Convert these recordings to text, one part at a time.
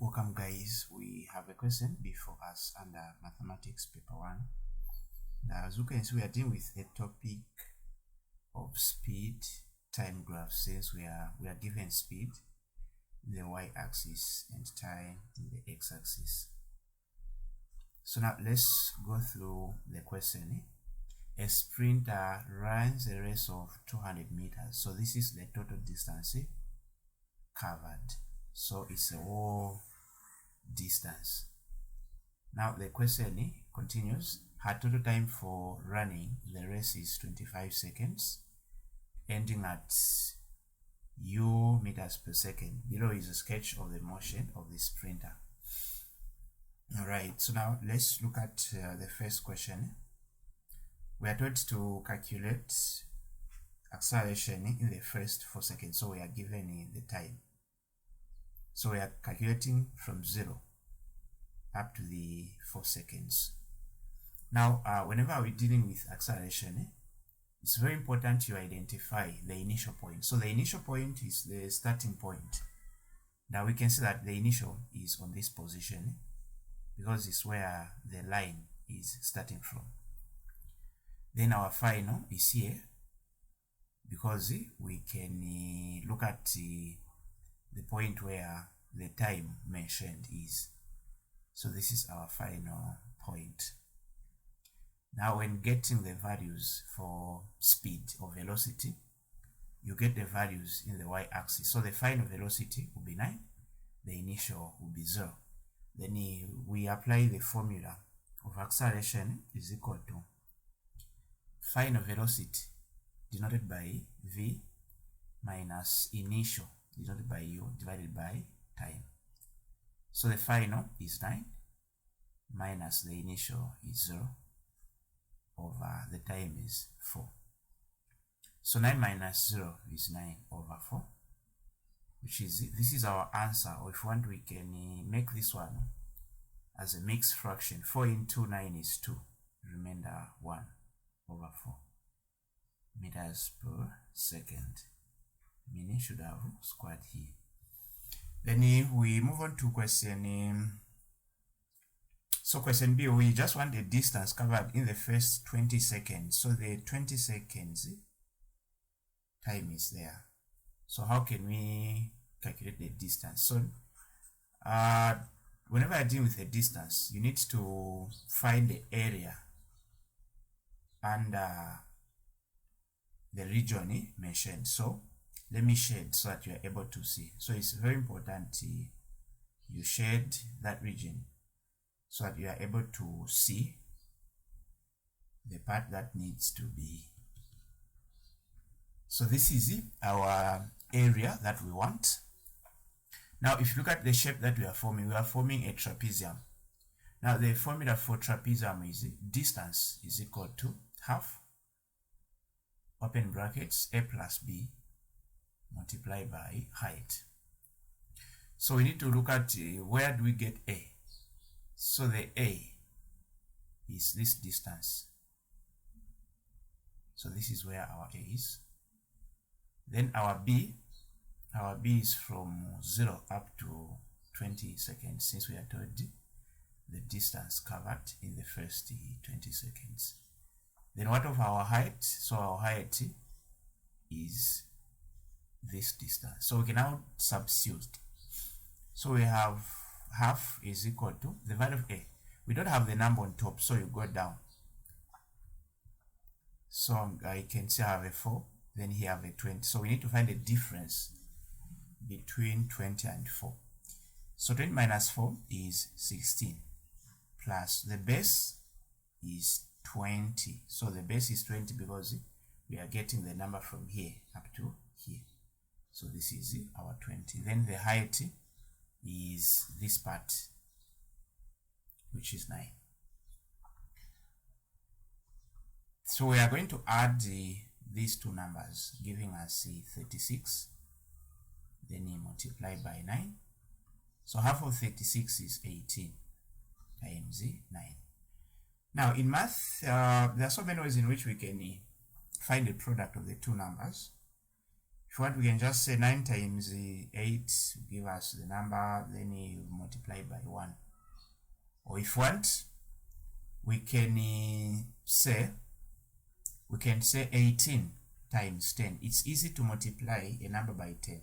Welcome guys, we have a question before us under mathematics paper 1. Now as you can see, we are dealing with a topic of speed time graph. Since we are given speed in the y-axis and time in the x-axis. So now let's go through the question. A sprinter runs a race of 200 meters. So this is the total distance covered. So it's a whole distance. Now the question continues. Her total time for running the race is 25 seconds, ending at u meters per second. Below is a sketch of the motion of the sprinter. Alright, so now let's look at the first question. We are told to calculate acceleration in the first 4 seconds. So we are given the time. So we are calculating from 0 up to the 4 seconds. Now, whenever we're dealing with acceleration, it's very important to identify the initial point. So the initial point is the starting point. Now we can see that the initial is on this position because it's where the line is starting from. Then our final is here because we can look at the point where the time mentioned is. So this is our final point. Now when getting the values for speed or velocity, you get the values in the y-axis. So the final velocity will be 9, the initial will be 0. Then we apply the formula of acceleration is equal to final velocity denoted by v minus initial denoted by u divided by time. So the final is 9 minus the initial is 0 over the time is 4. So 9 minus 0 is 9 over 4, which is, this is our answer. Or if you want, we can make this one as a mixed fraction. 4 into 9 is 2, remainder 1 over 4 meters per second. Meaning should have squared here. Then we move on to question. So question B, we just want the distance covered in the first 20 seconds. So the 20 seconds time is there. So how can we calculate the distance? So whenever I deal with a distance, you need to find the area under the region mentioned. So let me shade so that you are able to see. So it's very important you shade that region so that you are able to see the part that needs to be. So this is our area that we want. Now if you look at the shape that we are forming a trapezium. Now the formula for trapezium is distance is equal to half, open brackets, a plus b multiplied by height. So we need to look at where do we get a. So the a is this distance. So this is where our a is. Then our b is from 0 up to 20 seconds, since we are told the distance covered in the first 20 seconds. Then what of our height? So our height is this distance. So we can now substitute. So we have half is equal to the value of a. We don't have the number on top, so you go down. So I can say I have a 4, then here I have a 20. So we need to find the difference between 20 and 4. So 20 minus 4 is 16, plus the base is 20. So the base is 20 because we are getting the number from here up to here. So this is our 20. Then the height is this part, which is 9. So we are going to add these two numbers, giving us 36. Then you multiply by 9. So half of 36 is 18 times 9. Now in math, there are so many ways in which we can find the product of the two numbers. If you want, we can just say 9 times 8 give us the number, then you multiply by 1. Or if you want, we can say 18 times 10. It's easy to multiply a number by 10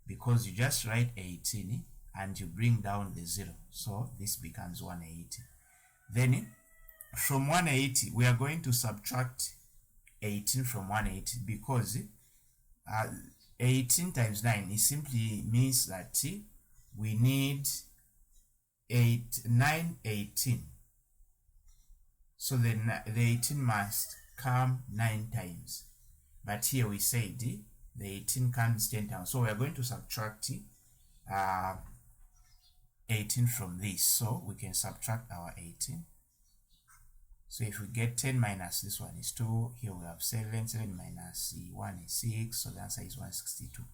because you just write 18 and you bring down the 0. So this becomes 180. Then from 180, we are going to subtract 18 from 180 because 18 times 9, it simply means that we need 18. So then the 18 must come 9 times. But here we said the 18 comes 10 times. So we are going to subtract 18 from this. So we can subtract our 18. So if we get 10 minus this one is 2, here we have 7, 7 minus 1 is 6, so the answer is 162.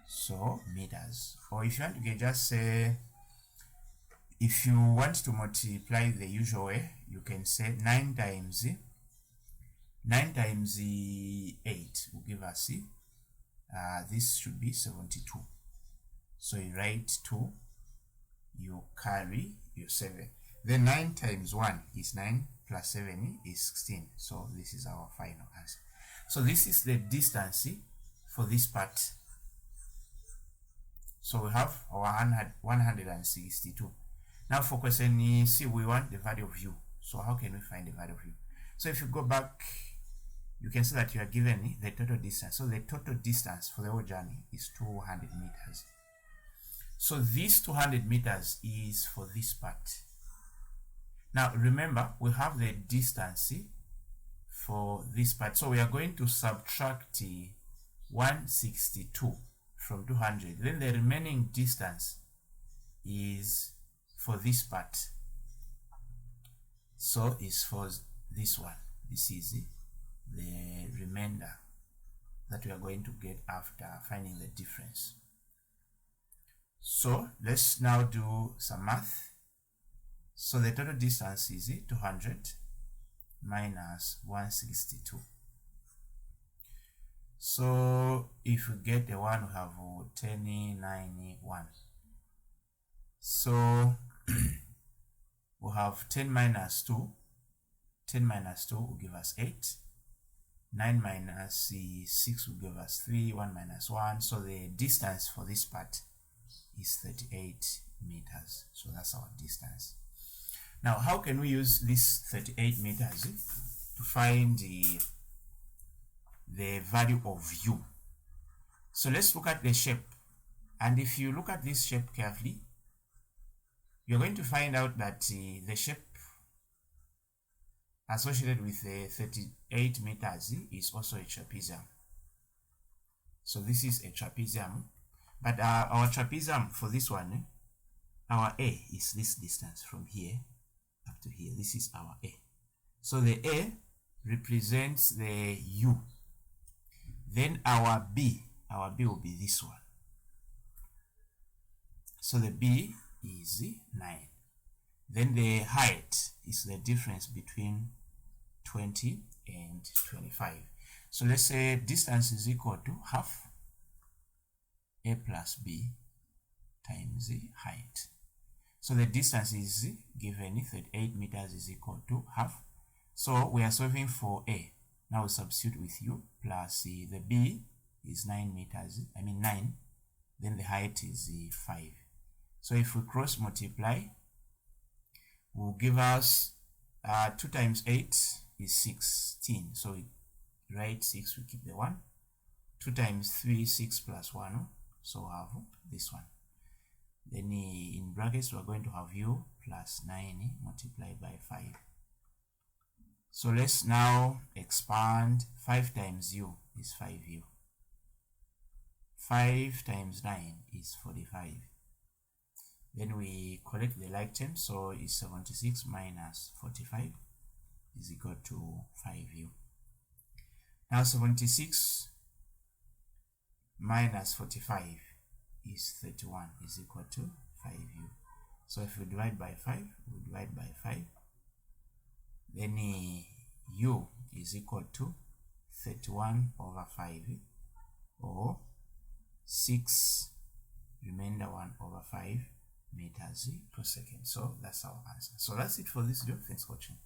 So meters. Or if you want, you can just say, if you want to multiply the usual way, you can say 9 times 8 will give us, this should be 72. So you write 2, you carry your 7. Then 9 times 1 is 9, plus 7 is 16. So this is our final answer. So this is the distance for this part. So we have our 162. Now for question C, we want the value of u. So how can we find the value of u? So if you go back, you can see that you are given the total distance. So the total distance for the whole journey is 200 meters. So this 200 meters is for this part. Now remember, we have the distance for this part. So we are going to subtract 162 from 200. Then the remaining distance is for this part. So it's for this one. This is the remainder that we are going to get after finding the difference. So let's now do some math. So the total distance is 200 minus 162. So if we get the 1, we have 1091. So we have 10 minus 2. 10 minus 2 will give us 8. 9 minus 6 will give us 3. 1 minus 1. So the distance for this part is 38 meters. So that's our distance. Now, how can we use this 38 meters to find the value of u? So let's look at the shape. And if you look at this shape carefully, you're going to find out that the shape associated with the 38 meters is also a trapezium. So this is a trapezium. But our trapezium for this one, our A is this distance from here up to here. This is our A. So the A represents the U. Then our B will be this one. So the B is 9. Then the height is the difference between 20 and 25. So let's say distance is equal to half A plus B times the height. So the distance is given 38 meters is equal to half. So we are solving for A. Now we substitute with U plus the B is 9 meters, 9. Then the height is 5. So if we cross multiply, will give us 2 times 8 is 16. So we write 6, we keep the 1. 2 times 3, 6 plus 1. So we have this one. Then in brackets, we are going to have u plus 9 multiplied by 5. So let's now expand. 5 times u is 5u. 5 times 9 is 45. Then we collect the like term, so it's 76 minus 45 is equal to 5u. Now 76 minus 45 is 31 is equal to 5u. So if we divide by 5, we divide by 5. Then u is equal to 31 over 5 or 6 remainder 1 over 5 meters per second. So that's our answer. So that's it for this video. Thanks for watching.